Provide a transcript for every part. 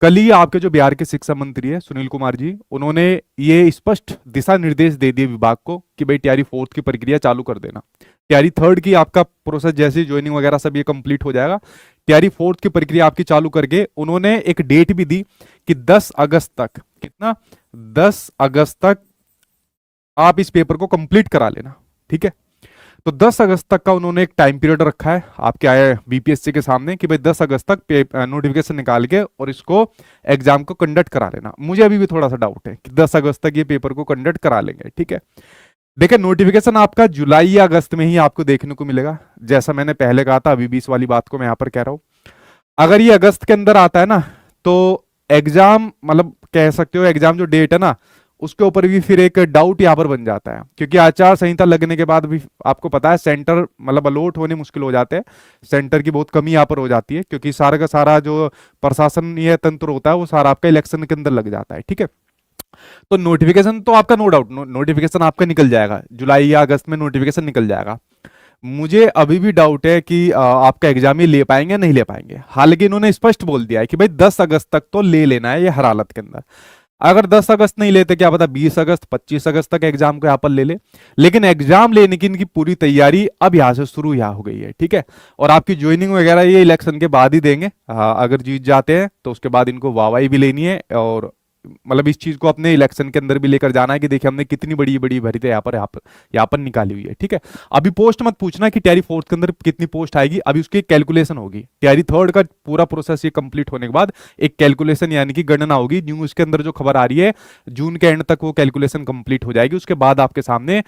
कल ही आपके जो बिहार के शिक्षा मंत्री है सुनील कुमार जी, उन्होंने ये स्पष्ट दिशा निर्देश दे दिए विभाग को कि भाई तैयारी फोर्थ की प्रक्रिया चालू कर देना। तैयारी थर्ड की आपका प्रोसेस जैसे ज्वाइनिंग वगैरह सब ये कंप्लीट हो जाएगा, तैयारी फोर्थ की प्रक्रिया आपकी चालू करके उन्होंने एक डेट भी दी कि 10 अगस्त तक, कितना, 10 अगस्त तक आप इस पेपर को कंप्लीट करा लेना। ठीक है, तो 10 अगस्त तक का उन्होंने एक टाइम पीरियड रखा है आपके आए बीपीएससी के सामने कि भाई 10 अगस्त तक नोटिफिकेशन निकाल के और इसको एग्जाम को कंडक्ट करा लेना। मुझे अभी भी थोड़ा सा डाउट है कि 10 अगस्त तक ये पेपर को कंडक्ट करा लेंगे। ठीक है, देखिए नोटिफिकेशन आपका जुलाई या अगस्त में ही आपको देखने को मिलेगा, जैसा मैंने पहले कहा था, अभी भी इस वाली बात को मैं यहाँ पर कह रहा हूँ। अगर ये अगस्त के अंदर आता है ना, तो एग्जाम मतलब कह सकते हो एग्जाम जो डेट है ना, उसके ऊपर भी फिर एक डाउट यहाँ पर बन जाता है, क्योंकि आचार संहिता लगने के बाद भी आपको पता है सेंटर मतलब अलॉट होने मुश्किल हो जाते हैं, सेंटर की बहुत कमी यहाँ पर हो जाती है, क्योंकि सारा का सारा जो प्रशासनीय तंत्र होता है वो सारा आपका इलेक्शन के अंदर लग जाता है। ठीक है, तो नोटिफिकेशन तो आपका नो डाउट नोटिफिकेशन आपका निकल जाएगा, जुलाई या अगस्त में नोटिफिकेशन निकल जाएगा। मुझे अभी भी डाउट है कि आपका एग्जाम ये ले पाएंगे या नहीं ले पाएंगे। हालांकि इन्होंने स्पष्ट बोल दिया है कि भाई 10 अगस्त तक तो ले लेना है ये हर हालत के अंदर। अगर 10 अगस्त नहीं लेते, क्या पता 20 अगस्त 25 अगस्त तक एग्जाम को यहाँ पर ले ले, लेकिन एग्जाम लेने की इनकी पूरी तैयारी अब यहाँ से शुरू यहाँ हो गई है। ठीक है, और आपकी ज्वाइनिंग वगैरह ये इलेक्शन के बाद ही देंगे। अगर जीत जाते हैं तो उसके बाद इनको वाहवाही भी लेनी है, और मतलब इस चीज को अपने इलेक्शन के अंदर भी लेकर जाना है कि देखिए हमने कितनी बड़ी बड़ी भर्ती यहाँ पर निकाली हुई है। ठीक है, अभी पोस्ट मत पूछना कि तैयारी फोर्थ के अंदर कितनी पोस्ट आएगी, अभी उसकी कैलकुलेशन होगी। तैयारी थर्ड का पूरा प्रोसेस ये कंप्लीट होने के बाद एक कैलकुलेशन यानी कि गणना होगी। न्यूज के अंदर जो खबर आ रही है जून के एंड तक वो कैलकुलेशन कंप्लीट हो जाएगी, उसके बाद आपके सामने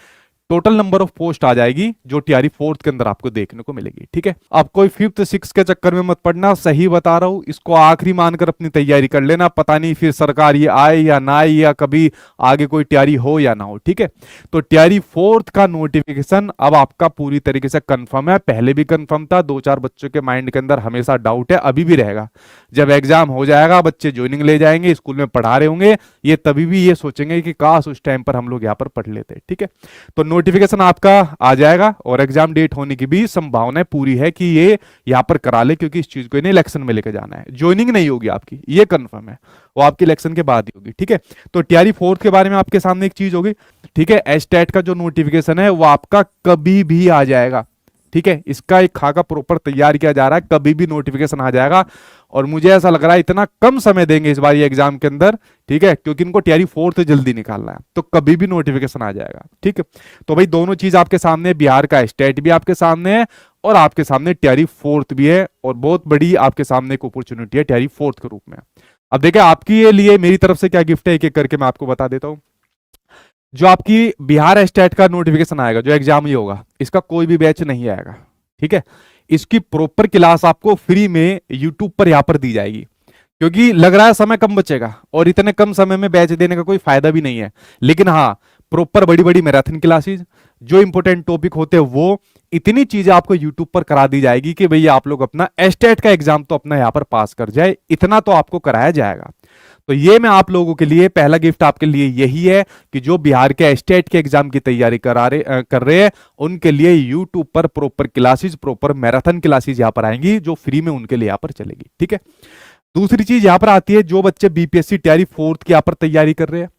टोटल नंबर ऑफ पोस्ट आ जाएगी जो टीआरई फोर्थ के अंदर आपको देखने को मिलेगी। ठीक है, अब कोई फिफ्थ सिक्स के चक्कर में मत पड़ना, सही बता रहा हूं, इसको आखिरी मानकर अपनी तैयारी कर लेना। पता नहीं फिर सरकार ये आए या ना आए, या कभी आगे कोई तैयारी हो या ना हो। ठीक है, तो तैयारी फोर्थ का नोटिफिकेशन अब आपका पूरी तरीके से कंफर्म है, पहले भी कंफर्म था, दो चार बच्चों के माइंड के अंदर हमेशा डाउट है, अभी भी रहेगा। जब एग्जाम हो जाएगा, बच्चे ज्वाइनिंग ले जाएंगे, स्कूल में पढ़ा रहे होंगे, ये तभी भी ये सोचेंगे कि काश उस टाइम पर हम लोग यहाँ पर पढ़ लेते। ठीक है, तो नोटिफिकेशन आपका आ जाएगा और एग्जाम डेट होने की भी संभावना पूरी है कि ये यहां पर करा ले, क्योंकि इस चीज को इन्हें इलेक्शन में लेकर जाना है। ज्वाइनिंग नहीं होगी आपकी, ये कंफर्म है, वो आपकी इलेक्शन के बाद ही होगी। ठीक है, तो टीआरई फोर्थ के बारे में आपके सामने एक चीज होगी। ठीक है, एस्टेट का जो नोटिफिकेशन है वो आपका कभी भी आ जाएगा। ठीक है, इसका एक खाका प्रॉपर तैयार किया जा रहा है, कभी भी नोटिफिकेशन आ जाएगा। और मुझे ऐसा लग रहा है इतना कम समय देंगे इस बार ये एग्जाम के अंदर। ठीक है, क्योंकि इनको टीआरई फोर्थ जल्दी निकालना है, तो कभी भी नोटिफिकेशन आ जाएगा। ठीक है, तो भाई दोनों चीज आपके सामने, बिहार का स्टेट भी आपके सामने है और आपके सामने टीआरई फोर्थ भी है, और बहुत बड़ी आपके सामने एक अपॉर्चुनिटी है टीआरई फोर्थ के रूप में। अब देखिए आपकी ये लिए मेरी तरफ से क्या गिफ्ट है, एक एक करके मैं आपको बता देता हूं। जो आपकी बिहार स्टेट का नोटिफिकेशन आएगा, जो एग्जाम ये होगा, इसका कोई भी बैच नहीं आएगा। ठीक है, इसकी प्रॉपर क्लास आपको फ्री में यूट्यूब पर यहां पर दी जाएगी, क्योंकि लग रहा है समय कम बचेगा और इतने कम समय में बैच देने का कोई फायदा भी नहीं है। लेकिन हाँ, प्रॉपर बड़ी बड़ी मैराथन क्लासेस, जो इंपॉर्टेंट टॉपिक होते हैं वो, इतनी चीजें आपको यूट्यूब पर करा दी जाएगी कि भैया आप लोग अपना एस्टेट का एग्जाम तो अपना यहां पर पास कर जाए, इतना तो आपको कराया जाएगा। तो ये मैं आप लोगों के लिए पहला गिफ्ट आपके लिए यही है कि जो बिहार के स्टेट के एग्जाम की तैयारी कर रहे हैं, उनके लिए यूट्यूब पर proper classes, proper marathon classes यहां पर आएंगी, जो फ्री में उनके लिए यहां पर चलेगी। ठीक है, दूसरी चीज यहां पर आती है, जो बच्चे बीपीएससी टीआरई फोर्थ की यहां पर तैयारी कर रहे हैं।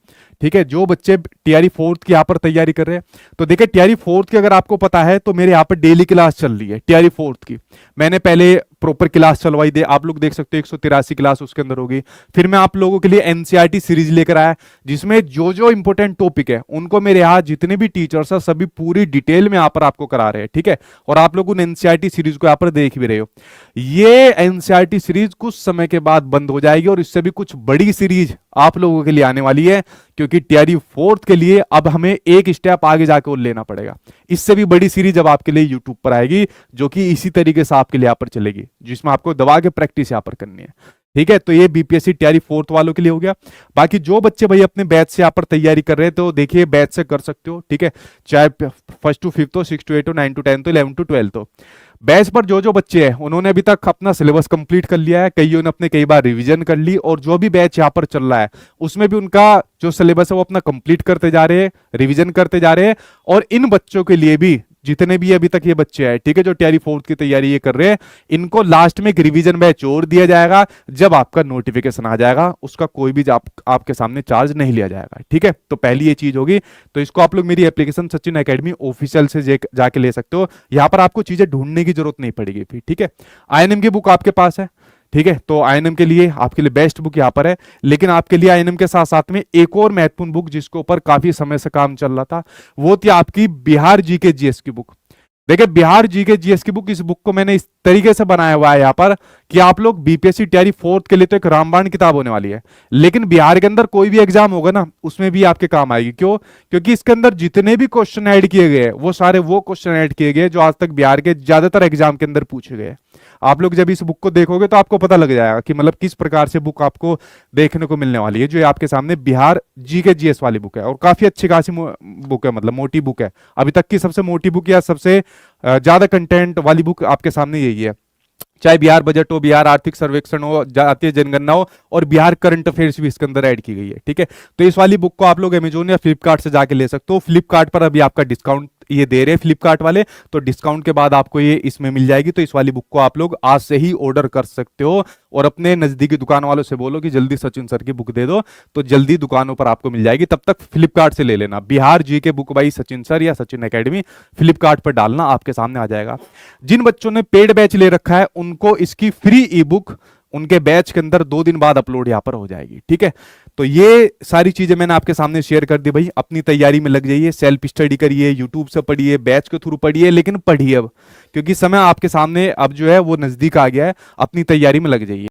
ठीक है, जो बच्चे टीआरई फोर्थ की यहां पर तैयारी कर रहे हैं, तो देखिए टीआरई फोर्थ की अगर आपको पता है तो मेरे यहां पर डेली क्लास चल रही है टीआरई फोर्थ की। मैंने पहले प्रॉपर क्लास चलवाई दे, आप लोग देख सकते हो 183 क्लास उसके अंदर होगी। फिर मैं आप लोगों के लिए एनसीईआरटी सीरीज लेकर आया, जिसमें जो जो इंपॉर्टेंट टॉपिक है उनको मेरे यहाँ जितने भी टीचर्स हैं सभी पूरी डिटेल में यहाँ पर आपको करा रहे हैं। ठीक है, और आप लोग उन एनसीईआरटी सीरीज को यहाँ पर देख भी रहे हो। ये एनसीईआरटी सीरीज कुछ समय के बाद बंद हो जाएगी और इससे भी कुछ बड़ी सीरीज आप लोगों के लिए आने वाली है, क्योंकि टीआरई फोर्थ के लिए अब हमें एक स्टेप आगे जाकर लेना पड़ेगा। इससे भी बड़ी सीरीज अब आपके लिए यूट्यूब पर आएगी, जो कि इसी तरीके से आपके लिए यहाँ पर चलेगी, जिसमें आपको दबा के प्रैक्टिस यहाँ पर करनी है। ठीक है, तो ये बीपीएससी टीआरई फोर्थ वालों के लिए हो गया। बाकी जो बच्चे भाई अपने बैच से यहाँ पर तैयारी कर रहे हैं, तो देखिए बैच से कर सकते हो। ठीक है, चाहे फर्स्ट टू फिफ्थ हो, 6 to 8 हो, 9 to 10 हो, 11 to 12 हो। बैच पर जो जो बच्चे हैं उन्होंने अभी तक अपना सिलेबस कंप्लीट कर लिया है, कईयों ने अपने कई बार रिवीजन कर ली, और जो भी बैच यहाँ पर चल रहा है उसमें भी उनका जो सिलेबस है वो अपना कंप्लीट करते जा रहे हैं, रिवीजन करते जा रहे हैं। और इन बच्चों के लिए भी जितने भी अभी तक ये बच्चे हैं, ठीक है, जो टीआरई फोर्थ की तैयारी ये कर रहे हैं, इनको लास्ट में एक रिवीजन बैच और दिया जाएगा। जब आपका नोटिफिकेशन आ जाएगा, उसका कोई भी आपके सामने चार्ज नहीं लिया जाएगा, ठीक है। तो पहली ये चीज होगी। तो इसको आप लोग मेरी एप्लीकेशन सचिन एकेडमी ऑफिशियल से जाके ले सकते हो। यहां पर आपको चीजें ढूंढने की जरूरत नहीं पड़ेगी फिर, ठीक है। आईएनएम की बुक आपके पास है, ठीक है। तो आईएनएम के लिए आपके लिए बेस्ट बुक यहां पर है। लेकिन आपके लिए आईएनएम के साथ साथ में एक और महत्वपूर्ण बुक जिसके ऊपर काफी समय से काम चल रहा था, वो थी आपकी बिहार जीके जीएस की बुक। देखिए, बिहार जीके जीएस की बुक, इस बुक को मैंने इस तरीके से बनाया हुआ है यहाँ पर कि आप लोग बीपीएससी तैयारी फोर्थ के लिए तो एक रामबाण किताब होने वाली है, लेकिन बिहार के अंदर कोई भी एग्जाम होगा ना, उसमें भी आपके काम आएगी। क्यों? क्योंकि इसके अंदर जितने भी क्वेश्चन ऐड किए गए हैं, वो सारे वो क्वेश्चन ऐड किए गए जो आज तक बिहार के ज्यादातर एग्जाम के अंदर पूछे गए। आप लोग जब इस बुक को देखोगे तो आपको पता लग जाएगा कि मतलब किस प्रकार से बुक आपको देखने को मिलने वाली है। जो आपके सामने बिहार जीके जीएस वाली बुक है, और काफी अच्छी खासी बुक है, मतलब मोटी बुक है, अभी तक की सबसे मोटी बुक या सबसे ज्यादा कंटेंट वाली बुक आपके सामने यही है। चाहे बिहार बजट हो, बिहार आर्थिक सर्वेक्षण हो, जातीय जनगणना हो, और बिहार करंट अफेयर्स भी इसके अंदर ऐड की गई है, ठीक है। तो इस वाली बुक को आप लोग अमेजोन या फ्लिपकार्ट से जाके ले सकते हो। फ्लिपकार्ट पर अभी आपका डिस्काउंट ये दे रहे हैं फ्लिपकार्ट वाले, तो डिस्काउंट के बाद आपको ये इसमें मिल जाएगी। तो इस वाली बुक को आप लोग आज से ही ऑर्डर कर सकते हो, और अपने नजदीकी दुकान वालों से बोलो कि जल्दी सचिन सर की बुक दे दो, तो जल्दी दुकानों पर आपको मिल जाएगी। तब तक फ्लिपकार्ट से ले लेना, बिहार जी के बुक बाई सचिन सर या सचिन एकेडमी, फ्लिपकार्ट पर डालना, आपके सामने आ जाएगा। जिन बच्चों ने पेड बैच ले रखा है, उनको इसकी फ्री ई बुक उनके बैच के अंदर 2 दिन बाद अपलोड यहां पर हो जाएगी, ठीक है। तो ये सारी चीजें मैंने आपके सामने शेयर कर दी भाई। अपनी तैयारी में लग जाइए, सेल्फ स्टडी करिए, यूट्यूब से पढ़िए, बैच के थ्रू पढ़िए, लेकिन पढ़िए अब, क्योंकि समय आपके सामने अब जो है वो नजदीक आ गया है। अपनी तैयारी में लग जाइए।